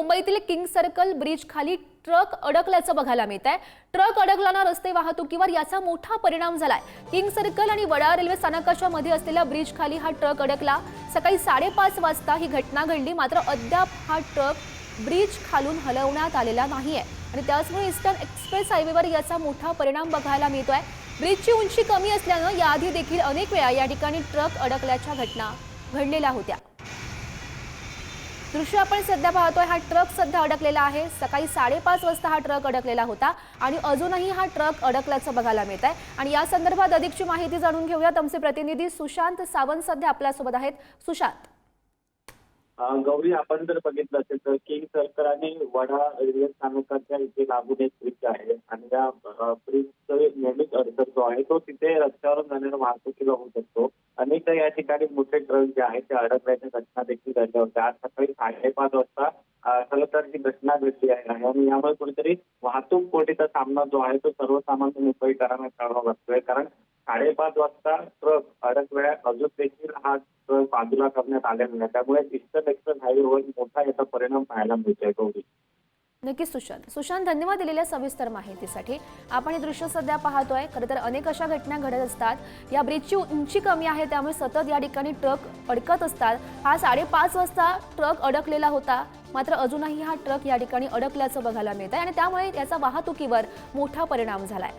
मुंबईतील king circle bridge खाली truck अडकल्याचं बघायला मिळत आहे। ट्रक अडकल्यानं रस्ते वाहतुकीवर याचा मोठा परिणाम झालाय। किंग सर्कल आणि वडाळा रेल्वे स्थानकाच्या मध्ये असलेल्या ब्रिज खाली हा ट्रक अडकला। सकाळी 5:30 वाजता ही घटना घडली, मात्र अद्याप हा ट्रक ब्रिज खालून हलवण्यात आलेला नाहीये आणि त्याचमुळे ईस्टर्न एक्सप्रेस हायवेवर याचा मोठा परिणाम बघायला मिळतोय। ब्रिजची उंची कमी असल्यानं याआधी देखील अनेक वेळा या ठिकाणी ट्रक अडकल्याच्या घटना घडलेल्या होत्या। दृश्य आपण सध्या पाहतोय, हा ट्रक सध्या अडकलेला आहे। सकाळी 5:30 वाजता हा ट्रक अडकलेला होता आणि अजूनही हा ट्रक अडकल्याचं बघायला मिळत आहे आणि या संदर्भात अधिकची माहिती जाणून घेऊयात। आमचे प्रतिनिधी सुशांत सावंत सध्या आपल्या सोबत आहेत। सुशांत, गौरी, आपण जर बघितलं असेल तर किंग सर्कल आणि वडाळा रेल्वे स्थानकाच्या इथे लागून एक ब्रिज आहे आणि या ब्रिजचा नेहमीच अडथळा जो आहे तो तिथे रस्त्यावरून जाणाऱ्या वाहतुकीला होऊ शकतो। अनेकदा या ठिकाणी मोठे ट्रक जे आहेत ते अडकल्याच्या घटना देखील घडल्या होत्या। आज सकाळी 5:30 वाजता खरं तर ही घटना घडली आहे आणि यामुळे कुठेतरी वाहतूक कोंडीचा सामना जो आहे तो सर्वसामान्य मुंबईकरांना करावा लागतोय, कारण 5:30 वाजता ट्रक अडकल्या अजून देखील हा ट्रक बाजूला करण्यात आलेला नाही। त्यामुळे ईस्टर्न एक्सप्रेस हायवेवर मोठा याचा परिणाम पाहायला मिळतोय। गौरी, नक्कीच सुशांत, धन्यवाद दिलेल्या सविस्तर माहितीसाठी। आपण हे दृश्य सध्या पाहतोय। खरं तर अनेक अशा घटना घडत असतात। या ब्रिजची उंची कमी आहे त्यामुळे सतत या ठिकाणी ट्रक अडकत असतात। हा 5:30 वाजता ट्रक अडकलेला होता, मात्र अजूनही हा ट्रक या ठिकाणी अडकल्याचं बघायला मिळत आहे आणि त्यामुळे याचा वाहतुकीवर मोठा परिणाम झालाय।